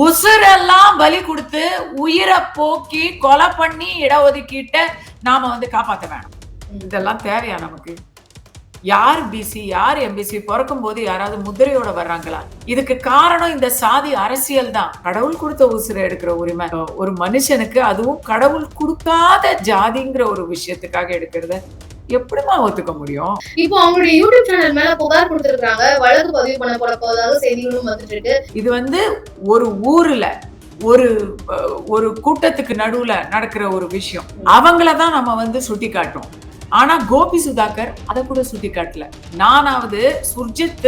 உசுரெல்லாம் பலி கொடுத்து உயிரை போக்கி கொலை பண்ணி இடஒதுக்கீட்ட நாம காப்பாற்ற வேணும். இதெல்லாம் தேவையா நமக்கு? யார் பிசி யார் எம்பிசி பிறக்கும் போது யாராவது முதிரையோட வர்றாங்களா? இதுக்கு காரணம் இந்த சாதி அரசியல் தான். கடவுள் கொடுத்த உசுரை எடுக்கிற உரிமை ஒரு மனுஷனுக்கு, அதுவும் கடவுள் கொடுக்காத ஜாதிங்கிற ஒரு விஷயத்துக்காக எடுக்கிறத எப்படிமா ஒத்துக்க முடியும்? இப்போ அவங்களுடைய யூடியூப் சேனல் மேல புகார் கொடுத்திருக்காங்க, வழக்கு பதிவு பண்ண போறதாக செய்திகளும் வந்துட்டு இருக்கு. இது ஒரு ஊர்ல ஒரு கூட்டத்துக்கு நடுவுல நடக்கிற ஒரு விஷயம். அவங்களதான் நம்ம சுட்டி காட்டும். ஆனா கோபி சுதாகர் அதை கூட சுட்டி காட்டல. நானாவது சுர்ஜித்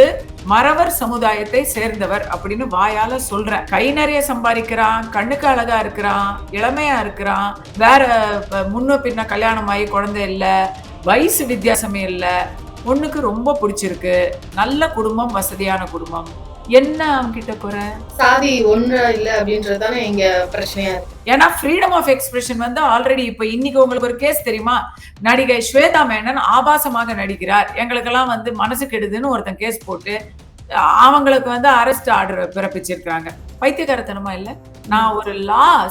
மறவர் சமுதாயத்தை சேர்ந்தவர் அப்படின்னு வாயால சொல்றேன். கை நிறைய சம்பாதிக்கிறான், கண்ணுக்கு அழகா இருக்கிறான், இளமையா இருக்கிறான், வேற முன்ன பின்ன கல்யாணம் ஆகி குழந்தை இல்ல, வயசு வித்தியாசமே இல்ல, பொண்ணுக்கு ரொம்ப பிடிச்சிருக்கு, நல்ல குடும்பம், வசதியான குடும்பம். என்ன அவங்கிட்ட குறை? சாதி ஒண்ணு இல்ல அப்படின்றதுதானே இங்க பிரச்சனையா இருக்கு. ஏன்னா ஃப்ரீடம் ஆஃப் எக்ஸ்பிரஷன் ஆல்ரெடி இப்ப இன்னைக்கு உங்களுக்கு ஒரு கேஸ் தெரியுமா? நடிகை ஸ்வேதா மேனன் ஆபாசமாக நடிக்கிறார், எங்களுக்கெல்லாம் மனசு கெடுதுன்னு ஒருத்தன் கேஸ் போட்டு அவங்களுக்கு அரெஸ்ட் ஆர்டர் பிறப்பிச்சிருக்காங்க. பைத்தியக்காரத்தனமா இல்ல? நான் ஒரு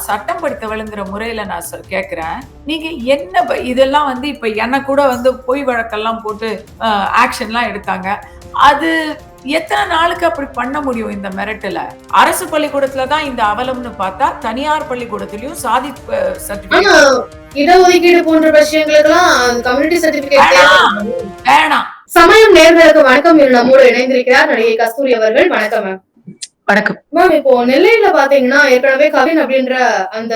சட்டம் படித்தவளுங்கிற முறையில நான் கேக்குறேன், நீங்க என்ன இதெல்லாம் இப்ப என்ன கூட பொய் வழக்கெல்லாம் போட்டு ஆக்ஷன்லாம் எடுத்தாங்க. அது எத்தனை நாளுக்கு அப்படி பண்ண முடியும்? இந்த மிரட்டல அரசு பள்ளிக்கூடத்துலதான் இந்த அவலம்னு பார்த்தா தனியார் பள்ளிக்கூடத்திலயும் சாதி சர்டிபிகேட், இடஒதுக்கீடு போன்ற விஷயங்களுக்கெல்லாம் கம்யூனிட்டி சர்டிபிகேட் வேணாம். சமயம் நேர்களுக்கு வணக்கம். நம்மோடு இணைந்திருக்கிறார் நடிகை கஸ்தூரி அவர்கள். வணக்கம் மேம். வணக்கம் மேம். இப்போ நெல்லையில பாத்தீங்கன்னா ஏற்கனவே கவின் அப்படின்ற அந்த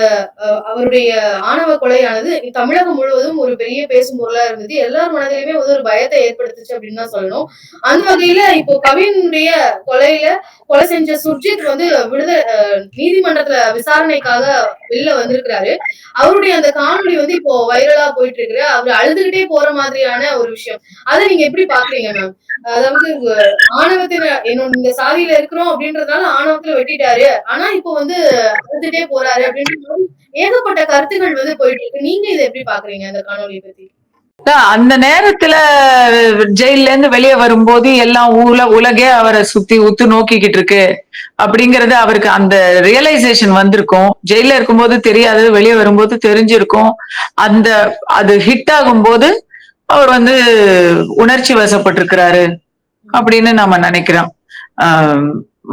அவருடைய ஆணவ கொலையானது தமிழகம் முழுவதும் ஒரு பெரிய பேசும் பொருளா இருந்தது. எல்லார் மனதிலுமே ஒரு பயத்தை ஏற்படுத்துச்சு அப்படின்னு தான் சொல்லணும். அந்த வகையில இப்போ கவினுடைய கொலை செஞ்ச சுர்ஜித் நீதிமன்றத்துல விசாரணைக்காக வெளில வந்திருக்கிறாரு. அவருடைய அந்த காணொலி இப்போ வைரலா போயிட்டு இருக்கு. அவர் அழுதுகிட்டே போற மாதிரியான ஒரு விஷயம். அதை நீங்க எப்படி பாக்குறீங்க மேம்? அதாவது ஆணவத்தின என்னோட இந்த சாதியில இருக்கிறோம் அப்படின்றதுனால ஆணவத்துல வெட்டிட்டாரு, ஆனா இப்போ அழுதுட்டே போறாரு அப்படின்ற ஏகப்பட்ட கருத்துக்கள் போயிட்டு இருக்கு. நீங்க இதை எப்படி பாக்குறீங்க அந்த காணொலியை பத்தி? அந்த நேரத்துல ஜெயில இருந்து வெளியே வரும்போது எல்லாம் உலகே அவரை சுத்தி உத்து நோக்கிக்கிட்டு இருக்கு அப்படிங்கறது அவருக்கு அந்த ரியலைசேஷன் வந்திருக்கும். ஜெயில இருக்கும்போது தெரியாது, வெளியே வரும்போது தெரிஞ்சிருக்கும். அது ஹிட் ஆகும் போது அவர் உணர்ச்சி வசப்பட்டிருக்கிறாரு அப்படின்னு நாம நினைக்கிறோம்.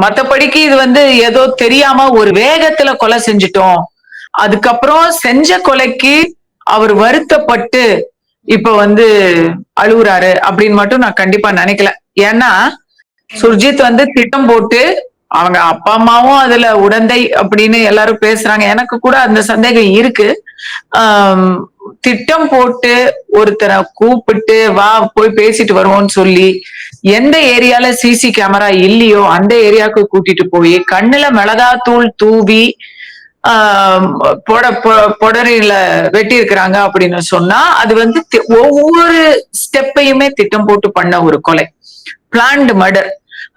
மத்தபடிக்கு இது ஏதோ தெரியாம ஒரு வேகத்துல கொலை செஞ்சிட்டோம், அதுக்கப்புறம் செஞ்ச கொலைக்கு அவர் வருத்தப்பட்டு இப்ப அழுகுறாரு அப்படின்னு மட்டும் நான் கண்டிப்பா நினைக்கல. ஏன்னா சுர்ஜித் திட்டம் போட்டு, அவங்க அப்பா அம்மாவும் அதுல உடந்தை அப்படின்னு எல்லாரும் பேசுறாங்க. எனக்கு கூட அந்த சந்தேகம் இருக்கு. திட்டம் போட்டு ஒருத்தரை கூப்பிட்டு வா போய் பேசிட்டு வருவோம்னு சொல்லி எந்த ஏரியால சிசி கேமரா இல்லையோ அந்த ஏரியாவுக்கு கூட்டிட்டு போய் கண்ணுல மிளகாத்தூள் தூவி பொடரில வெட்டி இருக்கிறாங்க அப்படின்னு சொன்னா அது ஒவ்வொரு ஸ்டெப்பையுமே திட்டம் போட்டு பண்ண ஒரு கொலை, பிளான்டு மர்டர்.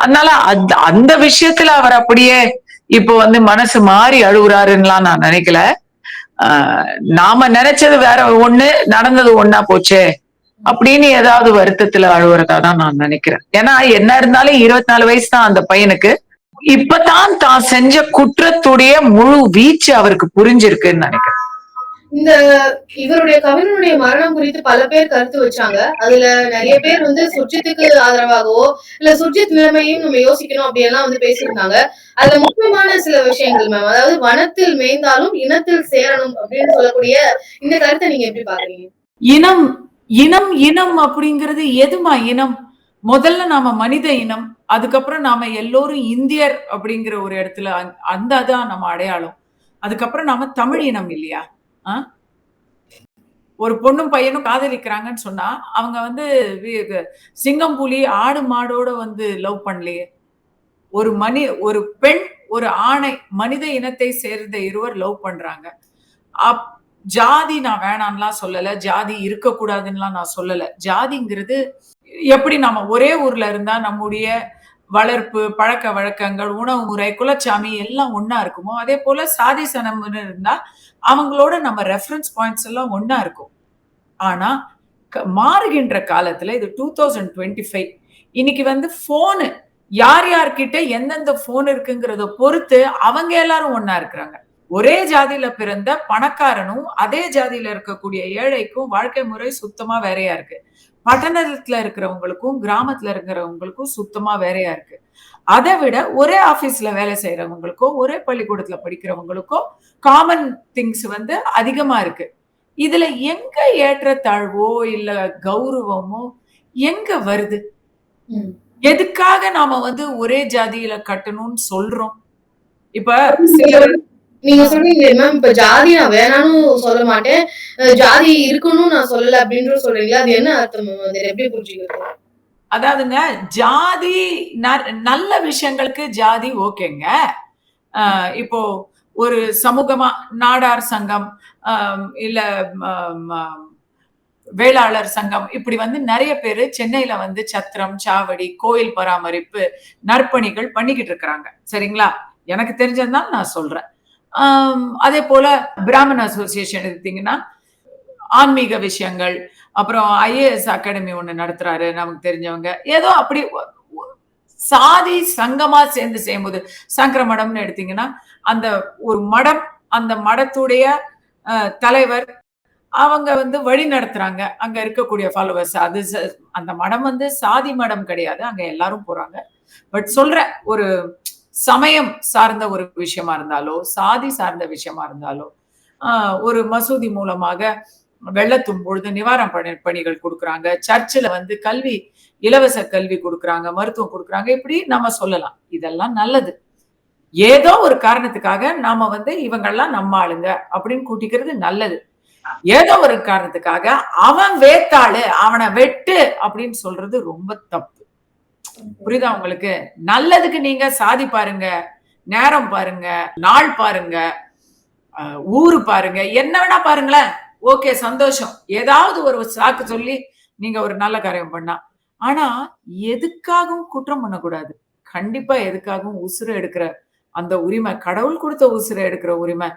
அதனால அந்த விஷயத்துல அவர் அப்படியே இப்போ மனசு மாறி அழுகுறாருன்னுலாம் நான் நினைக்கல. நாம நினைச்சது வேற ஒண்ணு, நடந்தது ஒண்ணா போச்சே அப்படின்னு ஏதாவது வருத்தத்துல அழுகுறதா தான் நான் நினைக்கிறேன். ஏன்னா என்ன இருந்தாலும் 24 வயசு தான் அந்த பையனுக்கு. இப்பதான் தான் செஞ்ச குற்றத்துடைய முழு வீச்சு அவருக்கு புரிஞ்சிருக்குன்னு நினைக்கிறேன். இந்த இவருடைய கவினுடைய மரணம் குறித்து பல பேர் கருத்து வச்சாங்க. அதுல நிறைய பேர் சுர்ஜித்துக்கு ஆதரவாகவோ இல்ல சுர்ஜித் நிலைமையும் நம்ம யோசிக்கணும் அப்படியெல்லாம் பேசியிருந்தாங்க. அதுல முக்கியமான சில விஷயங்கள் மேம், அதாவது வனத்தில் மேய்ந்தாலும் இனத்தில் சேரணும் அப்படின்னு சொல்லக்கூடிய இந்த கருத்தை நீங்க எப்படி பாக்குறீங்க? இனம் இனம் இனம் அப்படிங்கிறது எதுமா இனம்? முதல்ல நாம மனித இனம், அதுக்கப்புறம் நாம எல்லோரும் இந்தியர் அப்படிங்கிற ஒரு இடத்துல அதான் நம்ம அடையாளம். அதுக்கப்புறம் நாம தமிழ் இனம் இல்லையா? ஒரு பொண்ணும் பையனும் காதலிக்கிறாங்கன்னு சொன்னா அவங்க சிங்கம் புலி ஆடு மாடோட லவ் பண்ணலையே. ஒரு பெண் ஒரு ஆணை, மனித இனத்தை சேர்ந்த இருவர் லவ் பண்றாங்க. ஜாதி நான் வேணான்லாம் சொல்லல, ஜாதி இருக்கக்கூடாதுன்னுலாம் நான் சொல்லல. ஜாதிங்கிறது எப்படி நாம ஒரே ஊர்ல இருந்தா நம்முடைய வளர்ப்பு, பழக்க வழக்கங்கள், உணவு முறை, குலச்சாமி எல்லாம் ஒன்னா இருக்குமோ, அதே போல சாதி சனம்னு இருந்தா அவங்களோட நம்ம ரெஃபரன்ஸ் பாயிண்ட்ஸ் எல்லாம் ஒன்னா இருக்கும். ஆனா மாறுகின்ற காலத்துல இது 2025, இன்னைக்கு போனு யார் யார்கிட்ட எந்தெந்த போன் இருக்குங்கிறத பொறுத்து அவங்க எல்லாரும் ஒண்ணா இருக்கிறாங்க. ஒரே ஜாதியில பிறந்த பணக்காரனும் அதே ஜாதியில இருக்கக்கூடிய ஏழைக்கும் வாழ்க்கை முறை சுத்தமா வேறையா இருக்கு. பட்டணத்துல இருக்கிறவங்களுக்கும் கிராமத்துல இருக்கிறவங்களுக்கும் சுத்தமா வேறையா இருக்கு. அதை விட ஒரே ஆபீஸ்ல வேலை செய்யறவங்களுக்கோ ஒரே பள்ளிக்கூடத்துல படிக்கிறவங்களுக்கோ காமன் திங்ஸ் வந்து அதிகமா இருக்கு. இதுல எங்க ஏற்றத்தாழ்வோ இல்ல கௌரவமோ எங்க வருது? எதுக்காக நாம வந்து ஒரே ஜாதியில கட்டணும்னு சொல்றோம்? இப்ப சிலர் நீங்க சொல்றீங்களே மேம், இப்ப ஜாதி நான் வேணாம்னு சொல்ல மாட்டேன். ஜாதி இருக்கணும்னு நான் சொல்லல அப்படின்னு சொல்றீங்களா? அது என்ன அர்த்தம் மேம்? அது எப்படி புரிஞ்சுக்கிறது? அதாவதுங்க, ஜாதி நல்ல விஷயங்களுக்கு ஜாதி ஓகேங்க. இப்போ ஒரு சமூகமா நாடார் சங்கம், இல்ல வேளாளர் சங்கம், இப்படி வந்து நிறைய பேரு சென்னையில வந்து சத்திரம், சாவடி, கோயில் பராமரிப்பு, நற்பணிகள் பண்ணிக்கிட்டு இருக்கிறாங்க. சரிங்களா? எனக்கு தெரிஞ்சதுதான் நான் சொல்றேன். அதே போல பிராமன் அசோசியேஷன் எடுத்தீங்கன்னா ஆன்மீக விஷயங்கள், அப்புறம் ஐஏஎஸ் அகாடமி ஒண்ணு நடத்துறாரு நமக்கு தெரிஞ்சவங்க. ஏதோ அப்படி சாதி சங்கமா சேர்ந்து செய்யும்போது, சங்கர மடம்னு எடுத்தீங்கன்னா அந்த ஒரு மடம், அந்த மடத்துடைய தலைவர் அவங்க வந்து வழி நடத்துறாங்க அங்க இருக்கக்கூடிய ஃபாலோவர்ஸ். அது அந்த மடம் வந்து சாதி மடம் கிடையாது, அங்க எல்லாரும் போறாங்க. பட் சொல்ற ஒரு சமயம் சார்ந்த ஒரு விஷயமா இருந்தாலோ சாதி சார்ந்த விஷயமா இருந்தாலோ ஒரு மசூதி மூலமாக வெள்ளத்தும் பொழுது நிவாரண பணிகள் கொடுக்குறாங்க. சர்ச்சில் வந்து கல்வி, இலவச கல்வி கொடுக்குறாங்க, மருத்துவம் கொடுக்குறாங்க. இப்படி நம்ம சொல்லலாம். இதெல்லாம் நல்லது. ஏதோ ஒரு காரணத்துக்காக நாம வந்து இவங்கெல்லாம் நம்ம ஆளுங்க அப்படின்னு கூட்டிக்கிறது நல்லது. ஏதோ ஒரு காரணத்துக்காக அவன் வேத்தாளு, அவனை வெட்டு அப்படின்னு சொல்றது ரொம்ப தப்பு. புரியுதா உங்களுக்கு? நல்லதுக்கு நீங்க சாதி பாருங்க, நேரம் பாருங்க, நாள் பாருங்க, ஊரு பாருங்க, என்ன வேணா பாருங்களேன். ஓகே, சந்தோஷம். ஏதாவது ஒரு சாக்கு சொல்லி நீங்க ஒரு நல்ல காரியம் பண்ணா. ஆனா எதுக்காகவும் குற்றம் பண்ணக்கூடாது. கண்டிப்பா எதுக்காகவும் உசுரை எடுக்கிற அந்த உரிமை, கடவுள் கொடுத்த உசுரை எடுக்கிற உரிமை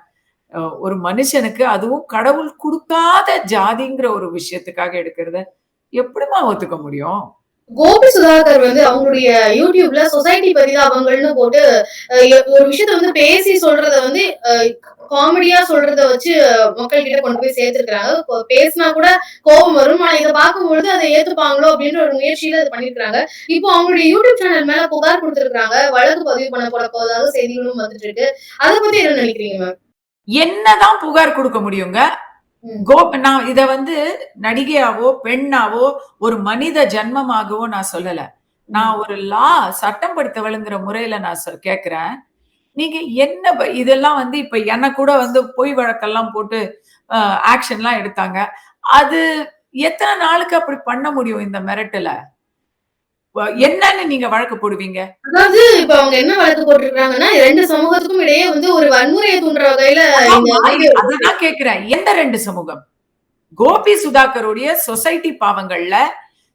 ஒரு மனுஷனுக்கு, அதுவும் கடவுள் கொடுக்காத ஜாதிங்கிற ஒரு விஷயத்துக்காக எடுக்கிறத எப்படிமா ஒத்துக்க முடியும்? கோபி சுதாகர் வந்து அவங்களுடைய யூடியூப்ல சொசைட்டி பரிதாபங்கள்னு போட்டு ஒரு விஷயத்த வந்து பேசி சொல்றத வந்து காமெடியா சொல்றத வச்சு மக்கள் கிட்ட கொண்டு போய் சேர்த்திருக்காங்க. பேசினா கூட கோபம் வரும். ஆனா இதை பார்க்கும்பொழுது அதை ஏத்துப்பாங்களோ அப்படின்ற ஒரு முயற்சியில இது பண்ணிருக்காங்க. இப்போ அவங்களுடைய யூடியூப் சேனல் மேல புகார் கொடுத்திருக்காங்க. வழக்கு பதிவு பண்ண போதாக செய்திகளும் வந்துட்டு இருக்கு. அதை பத்தி என்ன நினைக்கிறீங்க மேம்? என்னதான் புகார் கொடுக்க முடியுங்க? நான் இத வந்து நடிகையாவோ பெண்ணாவோ ஒரு மனித ஜன்மமாகவோ நான் சொல்லல. நான் ஒரு சட்டம் படித்தவளுங்கிற முறையில நான் கேக்குறேன். நீங்க என்ன இதெல்லாம் வந்து இப்ப என்ன கூட வந்து பொய் வழக்கெல்லாம் போட்டு ஆக்ஷன்லாம் எடுத்தாங்க. அது எத்தனை நாளுக்கு அப்படி பண்ண முடியும் இந்த மிரட்டல? என்னன்னு நீங்க வழக்கு போடுவீங்க? அதாவது இப்ப அவங்க என்ன வழக்கு போட்டிருக்காங்கன்னா, 2 சமூகத்துக்கும் இடையே வந்து ஒரு வன்முறையை தூண்டுற வகையில அதுதான் கேக்குறேன். எந்த 2 சமூகம்? கோபி சுதாகருடைய சொசைட்டி பாவங்கள்ல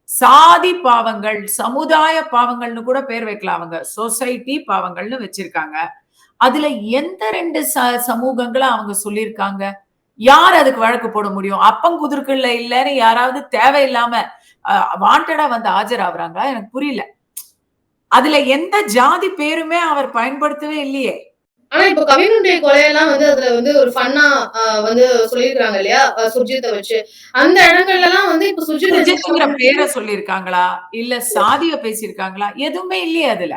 சாதி பாவங்கள், சமுதாய பாவங்கள்னு கூட பேர் வைக்கலாம். அவங்க சொசைட்டி பாவங்கள்னு வச்சிருக்காங்க. அதுல எந்த 2 சமூகங்களை அவங்க சொல்லியிருக்காங்க? யார் அதுக்கு வழக்கு போட முடியும்? அப்பங்குதிர்க்குள்ள இல்லன்னு யாராவது தேவையில்லாம வாண்டடா வந்து ஆஜராகுறாங்களா? எனக்கு புரியல. அதுல எந்த ஜாதி பேருமே அவர் பயன்படுத்தவே இல்லையே. ஆனா இப்ப கவினுடைய கொலையெல்லாம் வந்து அதுல வந்து ஒரு ஃபன்னா வந்து சொல்லியிருக்காங்க இல்லையா, சுர்ஜித்தை வச்சு. அந்த இடங்கள்ல எல்லாம் வந்து இப்ப சுர்ஜித்ங்கிற பேரை சொல்லியிருக்காங்களா? இல்ல சாதிய பேசியிருக்காங்களா? எதுவுமே இல்லையே அதுல.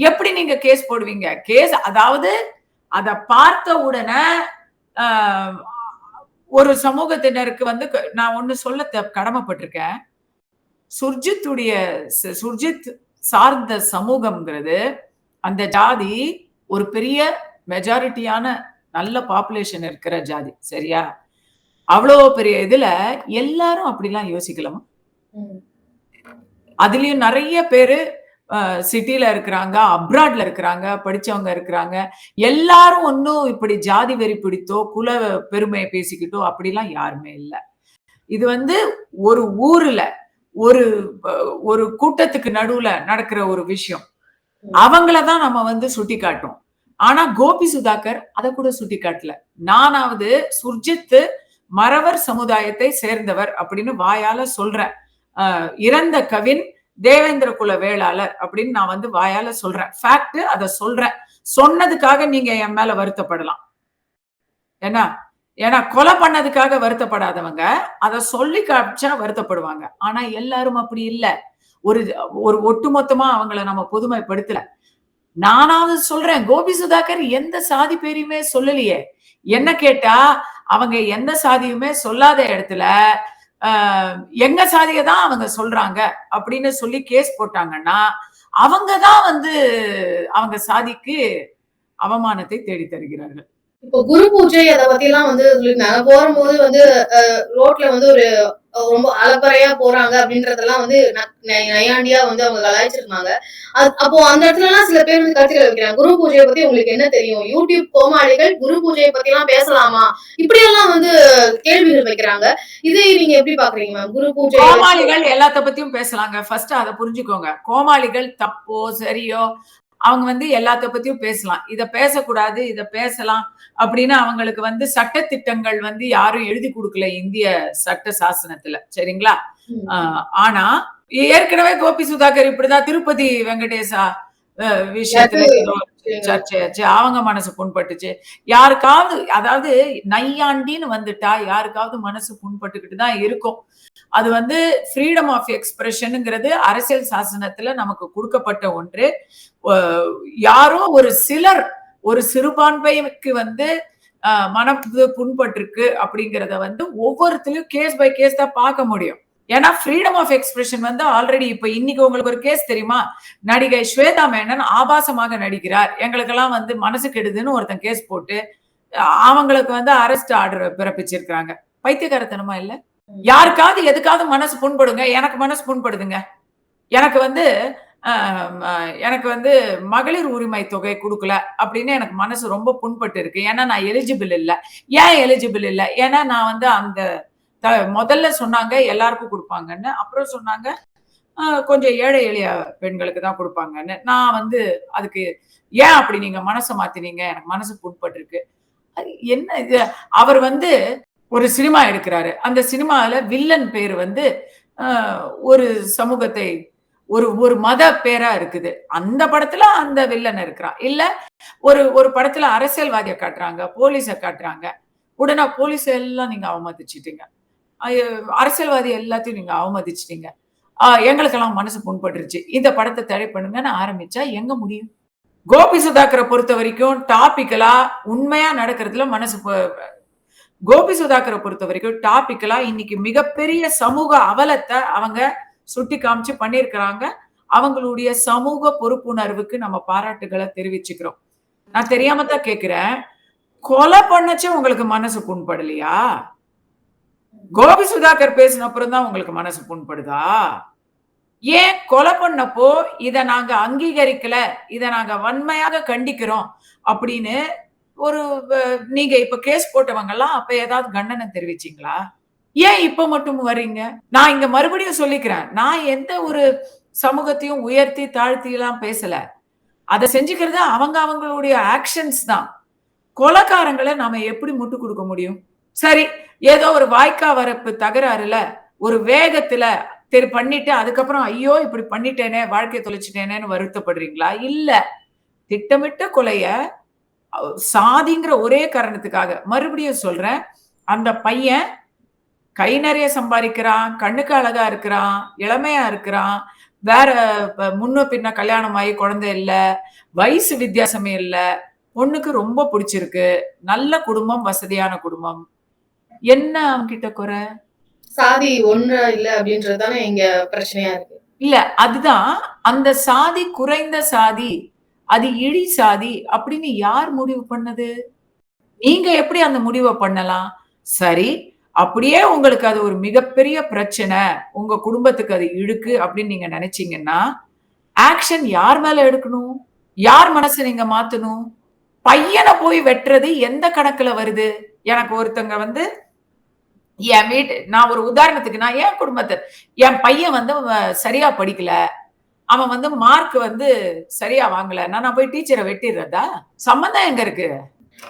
எப்படி நீங்க கேஸ் போடுவீங்க? கேஸ் அதாவது அத பார்த்த உடனே ஒரு சமூகத்தினருக்கு வந்து நான் ஒண்ணு சொல்ல கடமைப்பட்டிருக்கேன். சுர்ஜித் சார்ந்த சமூகம்ங்கிறது அந்த ஜாதி ஒரு பெரிய மெஜாரிட்டியான நல்ல பாப்புலேஷன் இருக்கிற ஜாதி. சரியா? அவ்வளவு பெரிய இதுல எல்லாரும் அப்படிலாம் யோசிக்கலாமா? அதுலயும் நிறைய பேரு சிட்டில இருக்கிறாங்க, அப்ராட்ல இருக்கிறாங்க, படிச்சவங்க இருக்கிறாங்க. எல்லாரும் ஒன்னும் இப்படி ஜாதி வெறி பிடித்தோ குல பெருமையை பேசிக்கிட்டோ அப்படிலாம் யாருமே இல்ல. இது வந்து ஒரு ஊர்ல ஒரு கூட்டத்துக்கு நடுவுல நடக்கிற ஒரு விஷயம். அவங்களதான் நம்ம வந்து சுட்டி காட்டும். ஆனா கோபி சுதாகர் அதை கூட சுட்டி காட்டல. நானாவது சுர்ஜித் மறவர் சமுதாயத்தை சேர்ந்தவர் அப்படின்னு வாயால சொல்றேன். இறந்த கவின் தேவேந்திர குல வேளாளர் அப்படின்னு நான் வந்து வாயால சொல்றேன். ஃபேக்ட், அதை சொல்றேன். சொன்னதுக்காக நீங்க என் மேல வருத்தப்படலாம். ஏன்னா ஏன்னா கொலை பண்ணதுக்காக வருத்தப்படாதவங்க அதை சொல்லி காமிச்சா வருத்தப்படுவாங்க. ஆனா எல்லாரும் அப்படி இல்ல. ஒரு ஒரு ஒட்டுமொத்தமா அவங்கள நம்ம பொதுமைப்படுத்தல. நானாவது சொல்றேன், கோபி சுதாகர் எந்த சாதி பேரையுமே சொல்லலையே. என்ன கேட்டா அவங்க எந்த சாதியுமே சொல்லாத இடத்துல எங்க சாதியை தான் அவங்க சொல்றாங்க அப்படின்னு சொல்லி கேஸ் போட்டாங்கன்னா அவங்கதான் வந்து அவங்க சாதிக்கு அவமானத்தை தேடி தருகிறார்கள். இப்போ குரு பூஜை அத பத்தி எல்லாம் வந்து சொல்லியிருந்தாங்க. போகும்போது வந்து ரோட்ல வந்து ஒரு ரொம்ப அலப்பறையா போறாங்க அப்படின்றதெல்லாம் வந்து நையாண்டியா வந்து அவங்க கலாய்ச்சிருந்தாங்க. அப்போ அந்த இடத்துல எல்லாம் சில பேர் வந்து கருத்துக்கள் வைக்கிறாங்க. குரு பூஜையை பத்தி உங்களுக்கு என்ன தெரியும்? யூடியூப் கோமாளிகள் குரு பூஜையை பத்தி எல்லாம் பேசலாமா? இப்படி எல்லாம் வந்து கேள்விகள் வைக்கிறாங்க. இதை நீங்க எப்படி பாக்குறீங்க மேம்? குரு பூஜை கோமாளிகள் எல்லாத்த பத்தியும் பேசலாங்க. ஃபர்ஸ்ட் அதை புரிஞ்சுக்கோங்க. கோமாளிகள் தப்போ சரியோ அவங்க வந்து எல்லாத்த பத்தியும் பேசலாம். இத பேசக்கூடாது, இத பேசலாம் அப்படின்னு அவங்களுக்கு வந்து சட்ட திட்டங்கள் வந்து யாரும் எழுதி கொடுக்கல இந்திய சட்ட சாசனத்துல. சரிங்களா? ஆனா ஏற்கனவே கோபி சுதாகர் இப்படிதான் திருப்பதி வெங்கடேசா விஷயத்துல ஏதோ சர்ச்சையாச்சு, அவங்க மனசு புண்பட்டுச்சு. யாருக்காவது அதாவது நையாண்டின்னு வந்துட்டா யாருக்காவது மனசு புண்பட்டுக்கிட்டு தான் இருக்கும். அது வந்து ஃப்ரீடம் ஆஃப் எக்ஸ்பிரஷனுங்கிறது அரசியல் சாசனத்துல நமக்கு கொடுக்கப்பட்ட ஒன்று. யாரோ ஒரு சிலர் ஒரு சிறுபான்மைக்கு வந்து மனது புண்பட்டிருக்கு அப்படிங்கறத வந்து ஒவ்வொருத்தரையும் கேஸ் பை கேஸ் தான் பார்க்க முடியும். ஏன்னா ஃப்ரீடம் ஆஃப் எக்ஸ்பிரஷன் வந்து ஆல்ரெடி இப்ப இன்னைக்கு உங்களுக்கு ஒரு கேஸ் தெரியுமா? நடிகை ஸ்வேதா மேனன் ஆபாசமாக நடிக்கிறார், எங்களுக்கெல்லாம் வந்து மனசு கெடுதுன்னு ஒருத்தன் கேஸ் போட்டு அவங்களுக்கு வந்து அரெஸ்ட் ஆர்டர் பிறப்பிச்சிருக்காங்க. பைத்தியக்காரத்தனமா இல்ல? யாருக்காவது எதுக்காவது மனசு புண்படுங்க. எனக்கு மனசு புண்படுதுங்க. எனக்கு வந்து எனக்கு வந்து மகளிர் உரிமை தொகை கொடுக்கல அப்படின்னு எனக்கு மனசு ரொம்ப புண்பட்டு இருக்கு. ஏன்னா நான் எலிஜிபிள் இல்ல. ஏன் எலிஜிபிள் இல்ல? ஏன்னா நான் வந்து அந்த முதல்ல சொன்னாங்க எல்லாருக்கும் கொடுப்பாங்கன்னு, அப்புறம் சொன்னாங்க கொஞ்சம் ஏழை எளிய பெண்களுக்கு தான் கொடுப்பாங்கன்னு. நான் வந்து அதுக்கு ஏன் அப்படி நீங்க மனசை மாத்தினீங்க? எனக்கு மனசு புண்பட்டு இருக்கு. என்ன இது? அவர் வந்து ஒரு சினிமா எடுக்கிறாரு. அந்த சினிமால வில்லன் பேர் வந்து ஒரு சமூகத்தை ஒரு ஒரு மத பேரா இருக்குது. அந்த படத்துல அந்த வில்லன் இருக்கிறான். இல்ல ஒரு ஒரு படத்துல அரசியல்வாதியை காட்டுறாங்க, போலீஸ காட்டுறாங்க. உடனே போலீஸ் எல்லாம் நீங்க அவமதிச்சிட்டீங்க, அரசியல்வாதி எல்லாத்தையும் நீங்க அவமதிச்சிட்டீங்க, எங்களுக்கெல்லாம் மனசு புண்பட்டுருச்சு, இந்த படத்தை தடை பண்ணுங்கன்னு ஆரம்பிச்சா எங்க முடியும்? கோபி சுதாகரை பொறுத்த வரைக்கும் டாபிக்கலா உண்மையா நடக்கிறதுல மனசு கோபி சுதாகரை பொறுத்த வரைக்கும் டாபிக்கலா இன்னைக்கு மிகப்பெரிய சமூக அவலத்தை அவங்க சுட்டி காமிச்சு பண்ணியிருக்கிறாங்க. அவங்களுடைய சமூக பொறுப்புணர்வுக்கு நம்ம பாராட்டுகளை தெரிவிச்சுக்கிறோம். நான் தெரியாம தான் கேட்கிறேன், கொலை பண்ணச்சு உங்களுக்கு மனசு புண்படலையா? கோபி சுதாகர் பேசின அப்புறம் தான் உங்களுக்கு மனசு புண்படுதா? ஏன் கொலை பண்ணப்போ இத நாங்க அங்கீகரிக்கல, இத நாங்க வன்மையாக கண்டிக்கிறோம் அப்படின்னு ஒரு நீங்க இப்ப கேஸ் போட்டவங்க எல்லாம் அப்ப ஏதாவது கண்டனம் தெரிவிச்சீங்களா? ஏன் இப்ப மட்டும் வர்றீங்க? நான் இங்க மறுபடியும் சொல்லிக்கிறேன், நான் எந்த ஒரு சமூகத்தையும் உயர்த்தி தாழ்த்தி எல்லாம் பேசல. அதை செஞ்சுக்கிறது அவங்க அவங்களுடைய ஆக்ஷன்ஸ் தான். கொலைக்காரங்களை நாம எப்படி முட்டு கொடுக்க முடியும்? சரி, ஏதோ ஒரு வாய்க்கா வரப்பு தகராறுல ஒரு வேகத்துல பண்ணிட்டு அதுக்கப்புறம் ஐயோ இப்படி பண்ணிட்டேனே, வாழ்க்கையை தொலைச்சிட்டேனேன்னு வருத்தப்படுறீங்களா? இல்ல, திட்டமிட்ட கொலைய சாதிங்கிற ஒரே காரணத்துக்காக. மறுபடியும் சொல்றேன், அந்த பையன் கை நிறைய சம்பாதிக்கிறான், கண்ணுக்கு அழகா இருக்கிறான், இளமையா இருக்கிறான், வேற முன்ன பின்ன கல்யாணம் ஆகி குழந்தை இல்ல, வயசு வித்தியாசமே இல்ல, பொண்ணுக்கு ரொம்ப பிடிச்சிருக்கு, நல்ல குடும்பம், வசதியான குடும்பம். என்ன அவன்கிட்ட குறை? சாதி ஒண்ணு இல்ல அப்படின்றதுதானே இங்க பிரச்சனையா இருக்கு. இல்ல, அதுதான் அந்த சாதி குறைந்த சாதி, அது இழி சாதி அப்படின்னு யார் முடிவு பண்ணது? நீங்க எப்படி அந்த முடிவை பண்ணலாம்? சரி, அப்படியே உங்களுக்கு அது ஒரு மிகப்பெரிய பிரச்சனை, உங்க குடும்பத்துக்கு அது இழுக்கு அப்படின்னு நீங்க நினைச்சீங்கன்னா ஆக்ஷன் யார் மேல எடுக்கணும்? யார் மனசை நீங்க மாத்தணும்? பையனை போய் வெட்டுறது எந்த கணக்குல வருது? எனக்கு ஒருத்தங்க வந்து என் வீட்டு, நான் ஒரு உதாரணத்துக்கு, நான் என் குடும்பத்தை, என் பையன் வந்து சரியா படிக்கல, அவன் வந்து மார்க் வந்து சரியா வாங்கல, நான் போய் டீச்சரை வெட்டிடுறதா? சம்பந்தம் எங்க இருக்கு?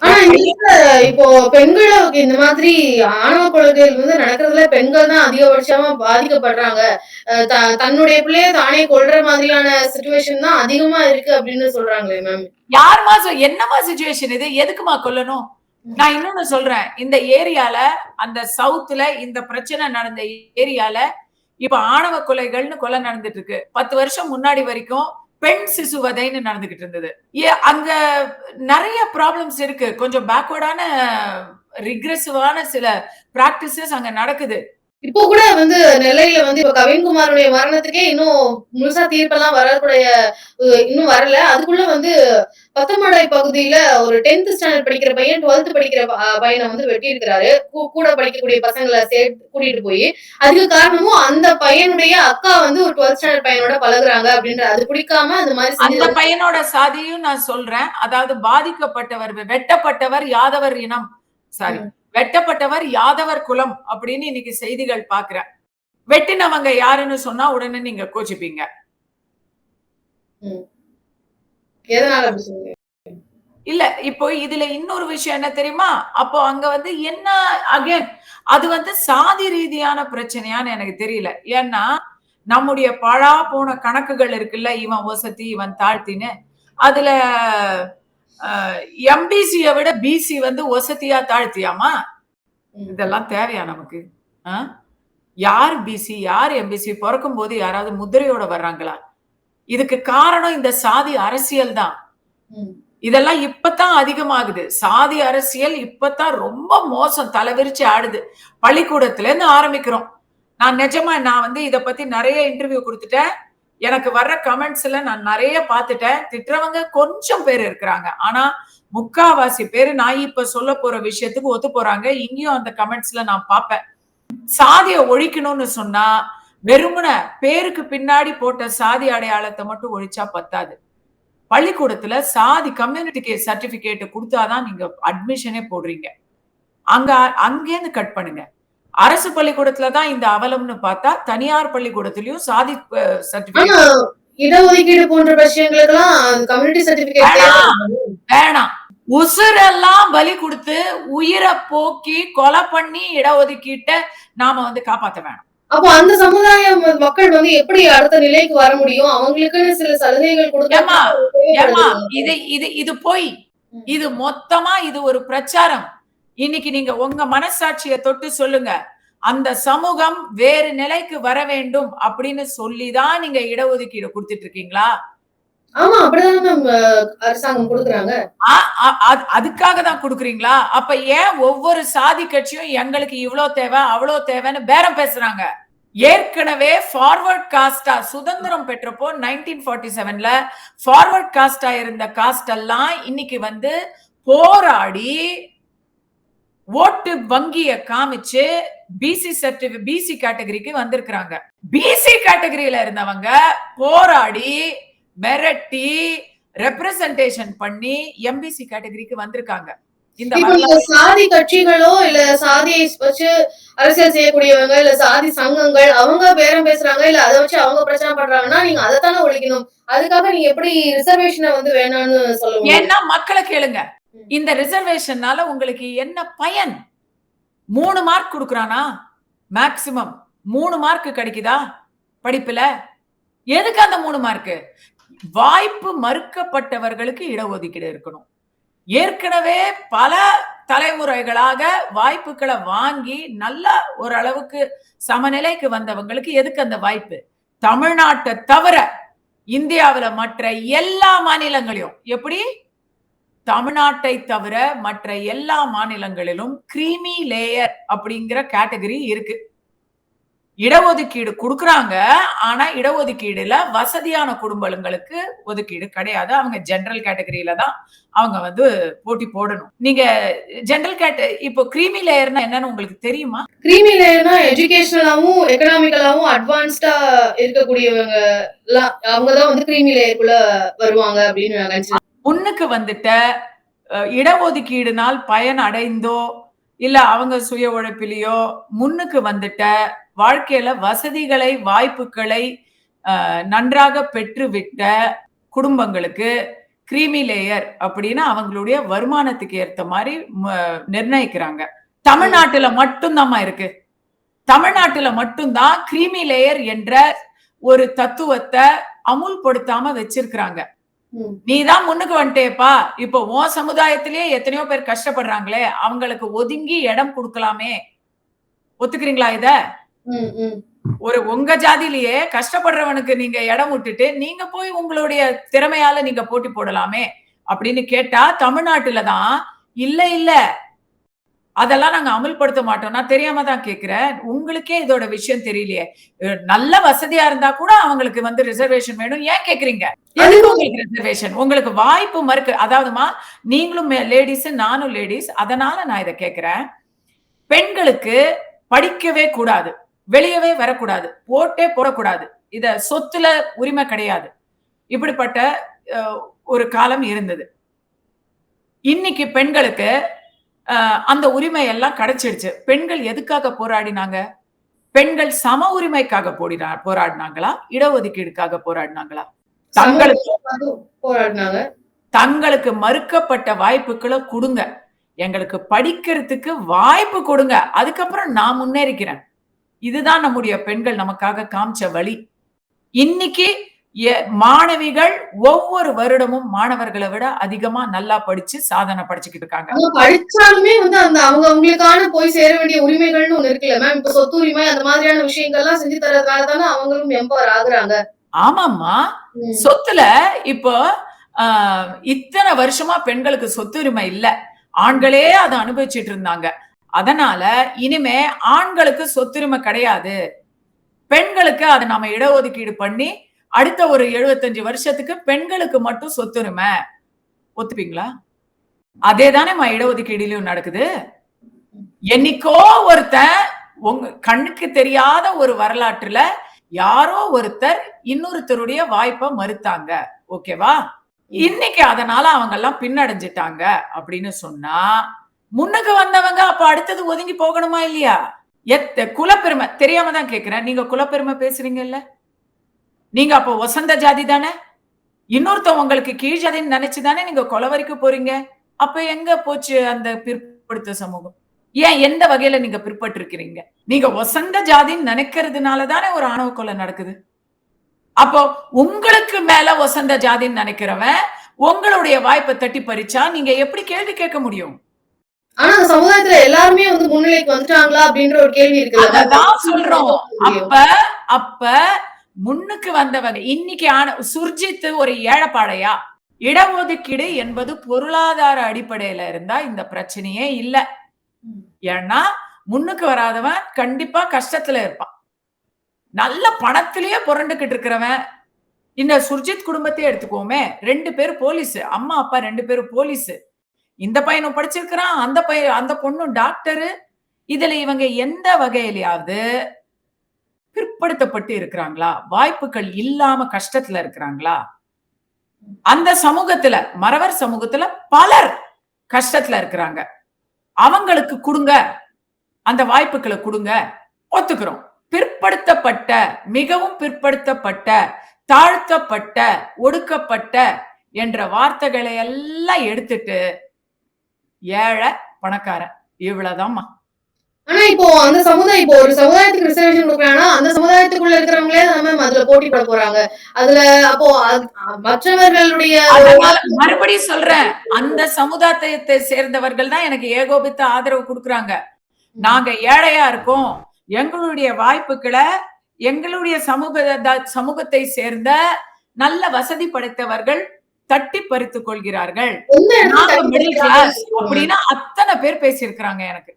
ஆனா இப்போ பெண்களுக்கு இந்த மாதிரி ஆணவ கொலைகள் வந்து நடக்கிறதுல பெண்கள் தான் அதிகபட்சமா பாதிக்கப்படுறாங்க. தன்னுடைய பிள்ளைய தானே கொல்ற மாதிரியான சிச்சுவேஷன் தான் அதிகமா இருக்கு அப்படின்னு சொல்றாங்களே மேம். யாருமா என்னமா சிச்சுவேஷன் இது? எதுக்குமா கொல்லணும்? நான் இன்னொன்னு சொல்றேன். இந்த ஏரியால அந்த சவுத்துல இந்த பிரச்சனை நடந்த ஏரியால இப்ப ஆணவ கொலைகள்னு கொலை நடந்துட்டு இருக்கு. 10 வருஷம் முன்னாடி வரைக்கும் பெண் சிசுவதைன்னு நடந்துகிட்டு இருந்தது. அங்க நிறைய ப்ராப்ளம்ஸ் இருக்கு. கொஞ்சம் பேக்வர்டான ரிக்ரெசிவான சில பிராக்டிசஸ் அங்க நடக்குது. இப்போ கூட வந்து நெல்லையில வந்து இப்ப கவின்குமாருடைய மரணத்துக்கே இன்னும் முழுசா தீர்ப்பெல்லாம் வரக்கூடிய இன்னும் வரல. அதுக்குள்ள வந்து பத்தமடை பகுதியில ஒரு 10th ஸ்டாண்டர்ட் படிக்கிற பையன் 12th படிக்கிற பையனை வந்து வெட்டியிருக்கிறாரு. கூட படிக்கக்கூடிய பசங்கள சேர்த்து கூட்டிட்டு போய். அதுக்கு காரணமும் அந்த பையனுடைய அக்கா வந்து ஒரு 12th ஸ்டாண்டர்ட் பையனோட பழகுறாங்க அப்படின்ற அது பிடிக்காம அந்த மாதிரி அந்த பையனோட சாதியும் நான் சொல்றேன். அதாவது பாதிக்கப்பட்டவர் வெட்டப்பட்டவர் யாதவர் இனம் சாரி வெட்டப்பட்டவர் யாதவர் குலம் அப்படின்னு இன்னைக்கு செய்திகள் பாக்குறேன். வெட்டினவங்க யாருன்னு சொன்னா உடனே நீங்க கோச்சிப்பீங்க. இல்ல இப்போ இதுல இன்னொரு விஷயம் என்ன தெரியுமா? அப்போ அங்க வந்து என்ன அகைன் அது வந்து சாதி ரீதியான பிரச்சனையான்னு எனக்கு தெரியல. ஏன்னா நம்முடைய பழா போன கணக்குகள் இருக்குல்ல, இவன் வசதி இவன் தாழ்த்தின்னு. அதுல எம்பிசியை விட பிசி வந்து வசதியா தாழ்த்தியாமா? இதெல்லாம் தேவையா நமக்கு? யார் பிசி யார் எம்பிசி பிறக்கும் போது யாராவது முத்திரையோட வர்றாங்களா? இதுக்கு காரணம் இந்த சாதி அரசியல் தான். இதெல்லாம் இப்பதான் அதிகமாகுது. சாதி அரசியல் இப்பதான் ரொம்ப மோசம் தலைவிரிச்சு ஆடுது. பள்ளிக்கூடத்துல இருந்து ஆரம்பிக்கிறோம். நான் வந்து இத பத்தி நிறைய இன்டர்வியூ கொடுத்துட்டேன். எனக்கு வர்ற கமெண்ட்ஸ்ல நான் நிறைய பார்த்துட்டேன். திட்டுறவங்க கொஞ்சம் பேர் இருக்கிறாங்க. ஆனா முக்காவாசி பேர் நான் இப்ப சொல்ல போற விஷயத்துக்கு ஒத்து போறாங்க. இங்கேயும் அந்த கமெண்ட்ஸ்ல நான் பார்ப்பேன். சாதியை ஒழிக்கணும்னு சொன்னா வெறுமன பேருக்கு பின்னாடி போட்ட சாதி அடையாளத்தை மட்டும் ஒழிச்சா பத்தாது. பள்ளிக்கூடத்துல சாதி கம்யூனிட்டி சர்டிபிகேட் கொடுத்தாதான் நீங்க அட்மிஷனே போடுறீங்க. அங்கேருந்து கட் பண்ணுங்க. அரசு பள்ளிக்கூடத்துல தான் இந்த அவலம்னு பார்த்தா தனியார் பள்ளிக்கூடத்திலயும் சாதி சர்டிபிகேட் இடஒதுக்கீடு போன்ற விஷயங்களுக்கெல்லாம் கம்யூனிட்டி சர்டிபிகேட் வேணாம். உசுரெல்லாம் பலி கொடுத்து உயிரை போக்கி கொலை பண்ணி இடஒதுக்கீட்டை நாம வந்து காப்பாற்ற வேணாம். அப்போ அந்த சமுதாய மக்கள் வந்து எப்படி அடுத்த நிலைக்கு வர முடியும்? அவங்களுக்குன்னு சில சலுகைகள் கொடுக்கமா? இது போய் இது மொத்தமா இது ஒரு பிரச்சாரம். இன்னைக்கு நீங்க உங்க மனசாட்சியை தொட்டு சொல்லுங்க. அந்த சமூகம் வேறு நிலைக்கு வர வேண்டும் அப்படின்னு சொல்லிதான் நீங்க இடஒதுக்கீடு கொடுத்துட்டு இருக்கீங்களா? ஆமா, அப்படிதான் அரசாங்கம் கொடுக்குறாங்க. அதுக்காக தான் கொடுக்குறீங்களா? அப்ப ஏன் ஒவ்வொரு சாதி கட்சியும் எங்களுக்கு இவ்வளவு தேவை அவ்வளவு தேவைன்னு பேரம் பேசுறாங்க? ஏற்கனவே ஃபார்வர்ட் காஸ்டா சுதந்திரம் பெற்றப்போ 1947ல ஃபார்வர்ட் காஸ்டா இருந்த காஸ்ட் எல்லாம் இன்னைக்கு வந்து போராடி ஓட்டு வங்கிய காமிச்சு பிசி கேட்டகரிக்கு வந்திருக்கிறாங்க. பிசி கேட்டகரியில இருந்தவங்க போராடி மிரட்டி ரெப்ரசன்டேஷன் பண்ணி எம்பிசி கேட்டகரிக்கு வந்திருக்காங்க. இந்த சாதி கட்சிகளோ இல்ல சாதியை வச்சு அரசியல் செய்யக்கூடியவங்க இல்ல சாதி சங்கங்கள் அவங்க பேரம் பேசுறாங்க இல்ல அதை வச்சு அவங்க பிரச்சனை பண்றாங்கன்னா நீங்க அதைத்தானே ஒழிக்கணும். அதுக்காக நீங்க எப்படி ரிசர்வேஷனை வந்து வேணாம்னு சொல்லுங்க? ஏன்னா மக்களை கேளுங்க. இந்த ரிசர்வேஷனால உங்களுக்கு என்ன பயன்? 3 மார்க் கொடுக்கறானா? மேக்சிமம் 3 மார்க் கிடைக்குதா படிப்புல? எதுக்கு அந்த 3 மார்க்? வாய்ப்பு மறுக்கப்பட்டவர்களுக்கு இடஒதுக்கீடு இருக்கணும். ஏற்கனவே பல தலைமுறைகளாக வாய்ப்புகளை வாங்கி நல்ல ஓரளவுக்கு சமநிலைக்கு வந்தவங்களுக்கு எதுக்கு அந்த வாய்ப்பு? தமிழ்நாட்டை தவிர இந்தியாவில மற்ற எல்லா மாநிலங்களையும் எப்படி? தமிழ்நாட்டை தவிர மற்ற எல்லா மாநிலங்களிலும் கிரீமி லேயர் அப்படிங்கிற கேட்டகரி இருக்கு. இடஒதுக்கீடு கொடுக்கறாங்க. ஆனா இடஒதுக்கீடுல வசதியான குடும்பங்களுக்கு ஒதுக்கீடு கிடையாது. அவங்க ஜெனரல் கேட்டகரியில தான் அவங்க வந்து போட்டி போடணும். நீங்க ஜெனரல் இப்போ கிரீமி லேயர்னா என்னன்னு உங்களுக்கு தெரியுமா? கிரீமி லேயர்னா எஜுகேஷனலாவும் எக்கனாமிக்கலாவும் அட்வான்ஸ்டா இருக்கக்கூடியவங்க அவங்கதான் வந்து கிரீமி லேயருக்குள்ள வருவாங்க அப்படின்னு முன்னுக்கு வந்துட்ட இடஒதுக்கீடுனால் பயன் அடைந்தோ இல்ல அவங்க சுய உழைப்பிலேயோ முன்னுக்கு வந்துட்ட வாழ்க்கையில வசதிகளை வாய்ப்புகளை நன்றாக பெற்றுவிட்ட குடும்பங்களுக்கு கிரீமி லேயர் அப்படின்னு அவங்களுடைய வருமானத்துக்கு ஏத்த மாதிரி நிர்ணயிக்கிறாங்க. தமிழ்நாட்டுல மட்டும்தாம்மா இருக்கு. தமிழ்நாட்டுல மட்டும்தான் கிரீமி லேயர் என்ற ஒரு தத்துவத்தை அமுல்படுத்தாம வச்சிருக்கிறாங்க. நீதான் முன்னுக்கு வந்துட்டேப்பா, இப்போ உன் சமுதாயத்திலேயே எத்தனையோ பேர் கஷ்டப்படுறாங்களே, அவங்களுக்கு ஒதுங்கி இடம் கொடுக்கலாமே, ஒத்துக்கிறீங்களா இத? ஒரு உங்க ஜாதியிலேயே கஷ்டப்படுறவனுக்கு நீங்க இடம் விட்டுட்டு நீங்க போய் உங்களுடைய திறமையால நீங்க போட்டி போடலாமே அப்படின்னு கேட்டா, தமிழ்நாட்டுல தான் இல்ல இல்ல அதெல்லாம் நாங்க அமல்படுத்த மாட்டோம். நான் தெரியாம தான் கேட்கிறேன். உங்களுக்கே இதோட விஷயம் தெரியலையே. நல்ல வசதியா இருந்தா கூட அவங்களுக்கு வந்து ரிசர்வேஷன் வேணும். ஏன் கேக்குறீங்க? எதுக்கு உங்களுக்கு ரிசர்வேஷன்? உங்களுக்கு வாய்ப்பு மறுக்கு. அதாவதுமா, நீங்களும் லேடிஸ், நானும் லேடிஸ். அதனால நான் இதை கேட்கிறேன். பெண்களுக்கு படிக்கவே கூடாது, வெளியவே வரக்கூடாது, போட்டே போடக்கூடாது, இத சொத்துல உரிமை கிடையாது, இப்படிப்பட்ட ஒரு காலம் இருந்தது. இன்னைக்கு பெண்களுக்கு அந்த உரிமை எல்லாம் கிடைச்சிடுச்சு. பெண்கள் எதுக்காக போராடினாங்க? பெண்கள் சம உரிமைக்காக போராடினாங்களா, இடஒதுக்கீடுக்காக போராடினாங்களா? தங்களுக்கு மறுக்கப்பட்ட வாய்ப்புகளை கொடுங்க, எங்களுக்கு படிக்கிறதுக்கு வாய்ப்பு கொடுங்க, அதுக்கப்புறம் நான் முன்னேறிக்கிறேன். இதுதான் நம்முடைய பெண்கள் நமக்காக காமிச்ச வழி. இன்னைக்கு மாணவிகள் ஒவ்வொரு வருடமும் மாணவர்களை விட அதிகமா நல்லா படிச்சு சாதனை படிச்சுக்கிட்டு இருக்காங்க. படிச்சாலுமே வந்து அந்த அவங்களுக்கான போய் சேர வேண்டிய உரிமைகள்னு ஒண்ணு இருக்குல்ல மேம். இப்ப சொத்து உரிமை அந்த மாதிரியான விஷயங்கள்லாம் செஞ்சு தரதுனால தானே அவங்களும் எம்பவர் ஆகுறாங்க. ஆமாம்மா, சொத்துல இப்போ இத்தனை வருஷமா பெண்களுக்கு சொத்து உரிமை இல்ல, ஆண்களே அதை அனுபவிச்சுட்டு இருந்தாங்க. அதனால இனிமே ஆண்களுக்கு சொத்துரிமை கிடையாது, பெண்களுக்கு அதை நாம இடஒதுக்கீடு பண்ணி அடுத்த ஒரு 75 வருஷத்துக்கு பெண்களுக்கு மட்டும் சொத்துரிமை. ஒத்துப்பீங்களா? அதே தானே இடஒதுக்கீடுலயும் நடக்குது. என்னைக்கோ ஒருத்தன் உங்க கண்ணுக்கு தெரியாத ஒரு வரலாற்றுல யாரோ ஒருத்தர் இன்னொருத்தருடைய வாய்ப்பை மறுத்தாங்க, ஓகேவா? இன்னைக்கு அதனால அவங்க எல்லாம் பின்னடைஞ்சிட்டாங்க அப்படின்னு சொன்னா, முன்னுக்கு வந்தவங்க அப்ப அடுத்தது ஒதுங்கி போகணுமா இல்லையா? குலப்பெருமை தெரியாம தான் கேக்குறேன். நீங்க குலப்பெருமை பேசுறீங்கல்ல, நீங்க அப்ப வசந்த ஜாதி தானே, இன்னொருத்த உங்களுக்கு கீழ் ஜாதின்னு நினைச்சுதானே நீங்க கொலை வரைக்கும் போறீங்க. அப்ப எங்க போச்சு அந்த பிற்படுத்த சமூகம்? ஏன் எந்த வகையில நீங்க பிற்பட்டு இருக்கிறீங்க? நீங்க வசந்த ஜாதின்னு நினைக்கிறதுனால தானே ஒரு ஆணவ கொலை நடக்குது. அப்போ உங்களுக்கு மேல வசந்த ஜாதின்னு நினைக்கிறவன் உங்களுடைய வாய்ப்பை தட்டி பறிச்சா நீங்க எப்படி கேள்வி கேட்க முடியும்? ஆனா சமுதாயத்துல எல்லாருமே வந்து முன்னிலைக்கு வந்துட்டாங்களா அப்படின்ற ஒரு கேள்வி இருக்கு. அதான் சொல்றோம். அப்ப முன்னுக்கு வந்தவங்க இன்னைக்கு சுர்ஜித் ஒரு ஏழப்பாடையா? இடஒதுக்கீடு என்பது பொருளாதார அடிப்படையில இருந்தா இந்த பிரச்சனையே இல்ல. ஏன்னா முன்னுக்கு வராதவன் கண்டிப்பா கஷ்டத்துல இருப்பான். நல்ல பணத்திலேயே புரண்டுகிட்டு இருக்கிறவன், இந்த சுர்ஜித் குடும்பத்தையே எடுத்துக்கோமே, 2 பேர் போலீஸ், அம்மா அப்பா 2 பேரும் போலீஸ், இந்த பையனும் படிச்சிருக்கிறான், அந்த பொண்ணும் டாக்டரு. இதுல இவங்க எந்த வகையிலாவது பிற்படுத்தப்பட்டு இருக்கிறாங்களா? வாய்ப்புகள் இல்லாம கஷ்டத்துல இருக்கிறாங்களா? அந்த சமூகத்துல, மறவர் சமூகத்துல பலர் கஷ்டத்துல இருக்கிறாங்க. அவங்களுக்கு கொடுங்க, அந்த வாய்ப்புகளை கொடுங்க, ஒத்துக்கிறோம். பிற்படுத்தப்பட்ட, மிகவும் பிற்படுத்தப்பட்ட, தாழ்த்தப்பட்ட, ஒடுக்கப்பட்ட என்ற வார்த்தைகளை எல்லாம் எடுத்துட்டு ஏழை பணக்காரன் இவ்வளவுதான்மா. ஆனா இப்போ அந்த சமுதாயம், இப்போ ஒரு சமுதாயத்துக்கு ரிசர்வேஷன் கொடுக்குறாங்கன்னா அந்த சமுதாயத்துக்குள்ள இருக்கிறவங்களே நம்ம அதுல போட்டி போட போறாங்க. அதுல அப்போ மற்றவர்களுடைய மறுபடியும் சொல்றேன், அந்த சமுதாயத்தை சேர்ந்தவர்கள் தான் எனக்கு ஏகோபித்த ஆதரவு கொடுக்குறாங்க. நாங்க ஏழையா இருக்கோம், எங்களுடைய வாய்ப்புகளை எங்களுடைய சமூகத்தை சேர்ந்த நல்ல வசதி படைத்தவர்கள் தட்டி பறித்துக் கொள்கிறார்கள். மிடில் கிளாஸ் அப்படின்னா அத்தனை பேர் பேசியிருக்கிறாங்க. எனக்கு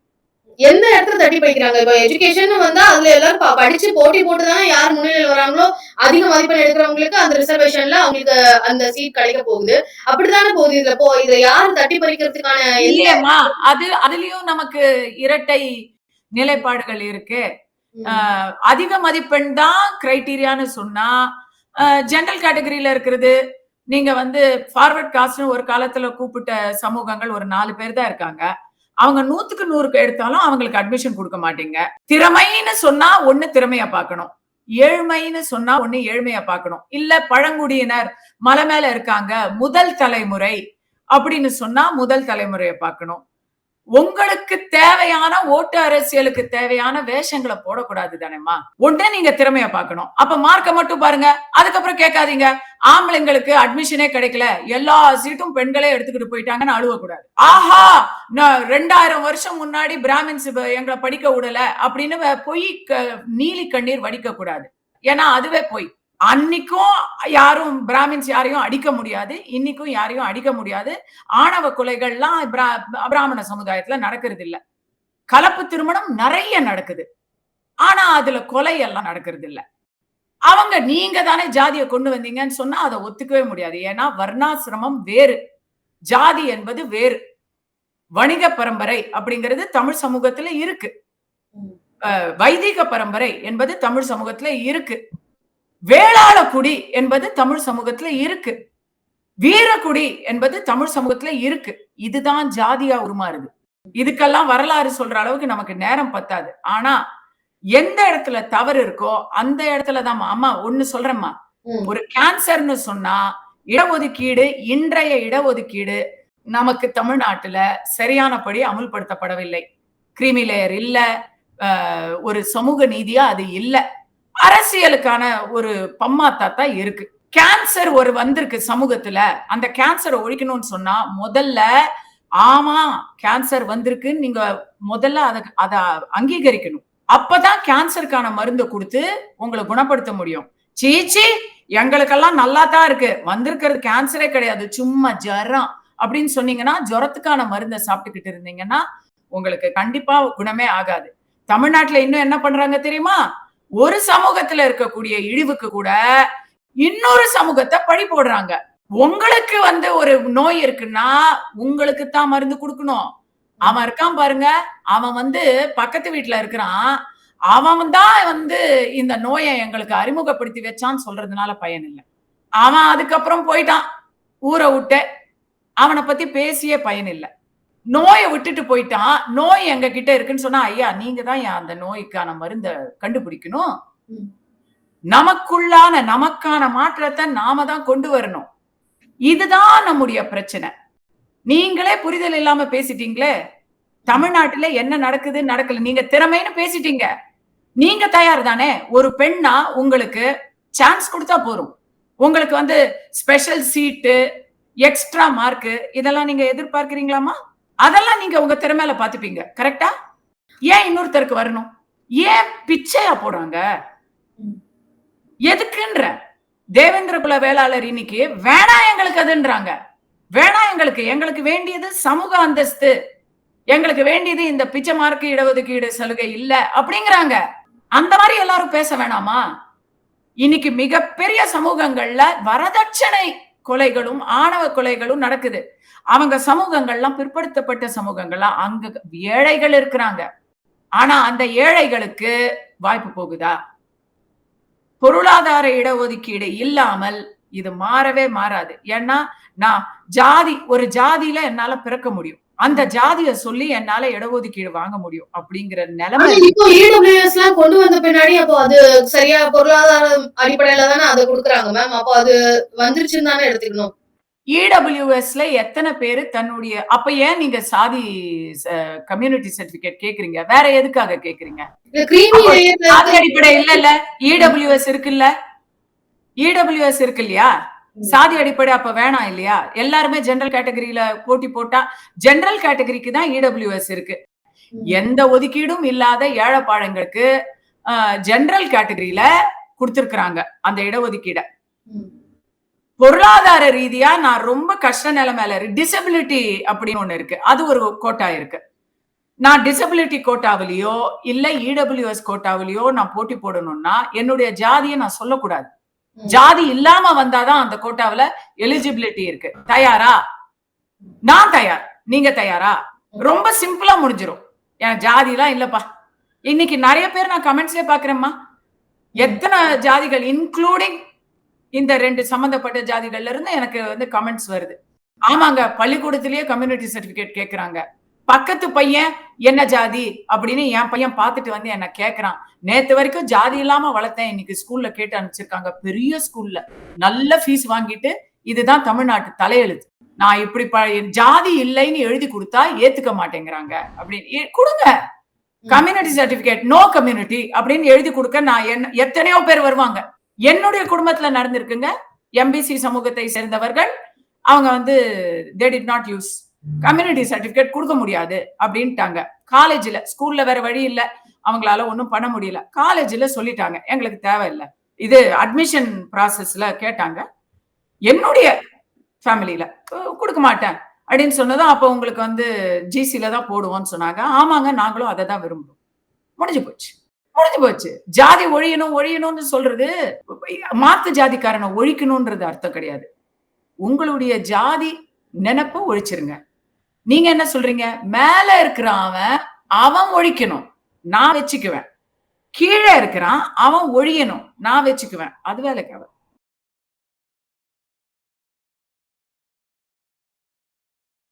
எந்த இடத்துல தட்டி பறிக்கிறாங்க? இப்ப எஜுகேஷன் வந்தா அதுல எல்லாரும் படிச்சு போட்டி போட்டுதானே யார் முன்னிலையில் வராங்களோ அதிக மதிப்பெண் எடுக்கிறவங்களுக்கு அந்த ரிசர்வேஷன்ல அவங்களுக்கு அந்த சீட் கிடைக்க போகுது. அப்படித்தானே போகுது. இதுல இதை யாரும் தட்டி பறிக்கிறதுக்கான இல்லையம்மா, அதுலயும் நமக்கு இரட்டை நிலைப்பாடுகள் இருக்கு. அதிக மதிப்பெண் தான் கிரைட்டீரியான்னு சொன்னா, ஜெனரல் கேட்டகரியில இருக்கிறது, நீங்க வந்து ஃபார்வர்ட் காஸ்ட்னு ஒரு காலத்துல கூப்பிட்ட சமூகங்கள் ஒரு 4 பேர் தான் இருக்காங்க. அவங்க 100க்கு 100 எடுத்தாலும் அவங்களுக்கு அட்மிஷன் கொடுக்க மாட்டீங்க. திறமைன்னு சொன்னா ஒண்ணு திறமைய பார்க்கணும், ஏழ்மைன்னு சொன்னா ஒண்ணு ஏழ்மையா பார்க்கணும், இல்ல பழங்குடியினர் மலை மேல இருக்காங்க முதல் தலைமுறை அப்படின்னு சொன்னா முதல் தலைமுறையை பார்க்கணும். உங்களுக்கு தேவையான ஓட்டு அரசியலுக்கு தேவையான வேஷங்களை போடக்கூடாது தானேமா. ஒண்ணு நீங்க திறமைய பார்க்கணும். அப்ப மார்க்க மட்டும் பாருங்க, அதுக்கப்புறம் கேட்காதீங்க ஆம்பளைங்களுக்கு அட்மிஷனே கிடைக்கல, எல்லா சீட்டும் பெண்களே எடுத்துக்கிட்டு போயிட்டாங்கன்னு அழுவக்கூடாது. ஆஹா, 2000 வருஷம் முன்னாடி பிராமின்ஸ் எங்களை படிக்க விடல அப்படின்னு பொய் நீலி கண்ணீர் வடிக்க கூடாது. ஏன்னா அதுவே பொய். அன்னைக்கும் யாரும் பிராமின்ஸ் யாரையும் அடிக்க முடியாது, இன்னைக்கும் யாரையும் அடிக்க முடியாது. ஆணவ கொலைகள்லாம் பிராமண சமுதாயத்துல நடக்கிறது இல்ல. கலப்பு திருமணம் நிறைய நடக்குது, ஆனா அதுல கொலை எல்லாம் நடக்கிறது இல்ல. அவங்க நீங்க தானே ஜாதியை கொண்டு வந்தீங்கன்னு சொன்னா அதை ஒத்துக்கவே முடியாது. ஏன்னா வர்ணாசிரமம் வேறு, ஜாதி என்பது வேறு. வணிக பரம்பரை அப்படிங்கிறது தமிழ் சமூகத்துல இருக்கு, வைதிக பரம்பரை என்பது தமிழ் சமூகத்துல இருக்கு, வேளாள குடி என்பது தமிழ் சமூகத்துல இருக்கு, வீரக்குடி என்பது தமிழ் சமூகத்துல இருக்கு. இதுதான் ஜாதியா உருமாறுது. இதுக்கெல்லாம் வரலாறு சொல்ற அளவுக்கு நமக்கு நேரம் பத்தாது. ஆனா எந்த இடத்துல தவறு இருக்கோ அந்த இடத்துலதான் அம்மா ஒண்ணு சொல்றேம்மா, ஒரு கேன்சர்னு சொன்னா இடஒதுக்கீடு, இன்றைய இடஒதுக்கீடு நமக்கு தமிழ்நாட்டுல சரியானபடி அமுல்படுத்தப்படவில்லை. கிரீமி லேயர் இல்ல, ஒரு சமூக நீதியா அது இல்ல, அரசியலுக்கான ஒரு பம்மாத்தா தான் இருக்கு. கேன்சர் ஒரு வந்திருக்கு சமூகத்துல, அந்த கேன்சரை ஒழிக்கணும்னு சொன்னா முதல்ல ஆமா கேன்சர் வந்திருக்குன்னு நீங்க முதல்ல அத அங்கீகரிக்கணும். அப்பதான் கேன்சருக்கான மருந்து கொடுத்து உங்களை குணப்படுத்த முடியும். சீச்சி எங்களுக்கெல்லாம் நல்லா தான் இருக்கு, வந்திருக்கிறது கேன்சரே கிடையாது, சும்மா ஜரம் அப்படின்னு சொன்னீங்கன்னா, ஜுரத்துக்கான மருந்தை சாப்பிட்டுக்கிட்டு இருந்தீங்கன்னா உங்களுக்கு கண்டிப்பா குணமே ஆகாது. தமிழ்நாட்டுல இன்னும் என்ன பண்றாங்க தெரியுமா, ஒரு சமூகத்துல இருக்கக்கூடிய இழிவுக்கு கூட இன்னொரு சமூகத்தை பழி போடுறாங்க. உங்களுக்கு ஒரு நோய் இருக்குன்னா உங்களுக்கு தான் மருந்து கொடுக்கணும். அவன் இருக்கான் பாருங்க, அவன் பக்கத்து வீட்டுல இருக்கிறான், அவன் தான் இந்த நோயை எங்களுக்கு அறிமுகப்படுத்தி வச்சான்னு சொல்றதுனால பயன் இல்லை. அவன் அதுக்கப்புறம் போயிட்டான் ஊரை விட்டு, அவனை பத்தி பேசிய பயன் இல்லை. நோயை விட்டுட்டு போயிட்டான், நோய் எங்க கிட்ட இருக்குன்னு சொன்னா, ஐயா நீங்க தான் அந்த நோய்க்கான மருந்தை கண்டுபிடிக்கணும், நமக்கான மாற்றத்தை நாம தான் கொண்டு வரணும். இதுதான் நம்முடைய பிரச்சனை. நீங்களே புரிதல் இல்லாம பேசிட்டீங்களே. தமிழ்நாட்டுல என்ன நடக்குது நடக்கல, நீங்க திறமைன்னு பேசிட்டீங்க, நீங்க தயார் தானே? ஒரு பெண்ணா உங்களுக்கு சான்ஸ் கொடுத்தா போறோம், உங்களுக்கு ஸ்பெஷல் சீட்டு, எக்ஸ்ட்ரா மார்க், இதெல்லாம் நீங்க எதிர்பார்க்கிறீங்களாமா? அதெல்லாம் நீங்க உங்க திறமையில பாத்துப்பீங்க, கரெக்டா? ஏன் இன்னொருத்தருக்கு வரணும்? ஏன் பிச்சையா போடுறாங்க? எதுக்குன்ற தேவேந்திர குல வேளாளர் இன்னைக்கு வேணாம் எங்களுக்கு அதுன்றாங்க. வேணாம் எங்களுக்கு வேண்டியது சமூக அந்தஸ்து, எங்களுக்கு வேண்டியது இந்த பிச்சை மார்க்கு இடஒதுக்கீடு சலுகை இல்ல அப்படிங்கிறாங்க. அந்த மாதிரி எல்லாரும் பேச வேணாமா? இன்னைக்கு மிகப்பெரிய சமூகங்கள்ல வரதட்சணை கொலைகளும் ஆணவ கொலைகளும் நடக்குது. அவங்க சமூகங்கள்லாம் பிற்படுத்தப்பட்ட சமூகங்கள்லாம், அங்க ஏழைகள் இருக்கிறாங்க. ஆனா அந்த ஏழைகளுக்கு வாய்ப்பு போகுதா? பொருளாதார இடஒதுக்கீடு இல்லாமல் இது மாறவே மாறாது. ஏன்னா நான் ஒரு ஜாதியில என்னால பிறக்க முடியும், அந்த ஜாதியை சொல்லி என்னால இடஒதுக்கீடு வாங்க முடியும் அப்படிங்கிற நிலைமை. இப்போ இடபிள்யூஎஸ் எல்லாம் கொண்டு வந்த பின்னாடி அப்போ அது சரியா பொருளாதார அடிப்படையில தானே அதை கொடுக்குறாங்க மேம். அப்போ அது வந்துருச்சுன்னு தானே எடுத்துக்கணும். இடபிள்யூஎஸ்ல எத்தனை பேரு தன்னுடைய, அப்ப ஏன் நீங்க சாதி கம்யூனிட்டி சர்டிபிகேட் கேக்குறீங்க? வேற எதுக்காக கேக்குறீங்க? சாதி அடிப்படை இல்ல, இடபிள்யூஎஸ் இருக்குல்ல, இடபிள்யூஎஸ் இருக்கு இல்லையா? சாதி அடிப்படை அப்ப வேணாம் இல்லையா? எல்லாருமே ஜெனரல் கேட்டகரியில போட்டி போட்டா, ஜெனரல் கேட்டகரிக்கு தான் இடபிள்யூஎஸ் இருக்கு. எந்த ஒதுக்கீடும் இல்லாத ஏழைப்பாழங்களுக்கு ஜெனரல் கேட்டகரியில கொடுத்திருக்கிறாங்க அந்த இடஒதுக்கீட. பொருளாதார ரீதியா நான் ரொம்ப கஷ்ட நிலைமையில டிசபிலிட்டி அப்படின்னு ஒண்ணு இருக்கு, அது ஒரு கோட்டா இருக்கு. நான் டிசபிலிட்டி கோட்டாவிலையோ இல்ல இடபிள்யூஎஸ் கோட்டாவிலையோ நான் போட்டி போடணும்னா என்னுடைய ஜாதியை நான் சொல்லக்கூடாது. ஜாதி இல்லாம வந்தாதான் அந்த கோட்டாவில எலிஜிபிலிட்டி இருக்கு. தயாரா? நான் தயார், நீங்க தயாரா? ரொம்ப சிம்பிளா முடிஞ்சிடும். என் ஜாதி எல்லாம் இல்லப்பா. இன்னைக்கு நிறைய பேர் நான் கமெண்ட்ஸ்லயே பாக்குறேம்மா, எத்தனை ஜாதிகள் இன்க்ளூடிங் இந்த 2 சம்பந்தப்பட்ட ஜாதிகள்ல இருந்து எனக்கு கமெண்ட்ஸ் வருது. ஆமாங்க, பள்ளிக்கூடத்திலேயே கம்யூனிட்டி சர்டிபிகேட் கேக்குறாங்க, பக்கத்து பையன் என்ன ஜாதி அப்படின்னு என் பையன் பார்த்துட்டு வந்து என்ன கேக்குறான். நேத்து வரைக்கும் ஜாதி இல்லாம வளர்த்தேன், இன்னைக்கு ஸ்கூல்ல கேட்டு அனுப்பிச்சிருக்காங்க. பெரிய ஸ்கூல்ல நல்ல ஃபீஸ் வாங்கிட்டு, இதுதான் தமிழ்நாட்டு தலையெழுத்து. நான் இப்படி ஜாதி இல்லைன்னு எழுதி கொடுத்தா ஏத்துக்க மாட்டேங்கிறாங்க அப்படின்னு கொடுங்க. கம்யூனிட்டி சர்டிபிகேட் நோ கம்யூனிட்டி அப்படின்னு எழுதி கொடுக்க நான் எத்தனையோ பேர் வருவாங்க. என்னுடைய குடும்பத்துல நடந்திருக்குங்க. எம்பிசி சமூகத்தை சேர்ந்தவர்கள் அவங்க வந்து they did not use community certificate கொடுக்க முடியாது அப்படின்ட்டாங்க. காலேஜ்ல, ஸ்கூல்ல வேற வழி இல்ல, அவங்களால ஒன்றும் பண்ண முடியல. காலேஜ்ல சொல்லிட்டாங்க எங்களுக்கு தேவையில்லை. இது அட்மிஷன் ப்ராசஸ்ல கேட்டாங்க. என்னுடைய ஃபேமிலியில கொடுக்க மாட்டேன் அப்படின்னு சொன்னதும், அப்போ உங்களுக்கு வந்து ஜிசில தான் போடுவோம்னு சொன்னாங்க. ஆமாங்க, நாங்களும் அதை தான் விரும்புறோம். முடிஞ்சு போச்சு, முடிஞ்சு போச்சு. ஜாதி ஒழியணும்னு சொல்றது மாத்து ஜாதிக்காரனை ஒழிக்கணும்ன்றது அர்த்தம் கிடையாது. உங்களுடைய ஜாதி நினைப்ப ஒழிச்சிருங்க. நீங்க என்ன சொல்றீங்க? மேல இருக்கிறான் அவன் ஒழிக்கணும், நான் வச்சுக்குவேன். கீழே இருக்கிறான் அவன் ஒழியணும், நான் வச்சுக்குவேன். அது வேலைக்கு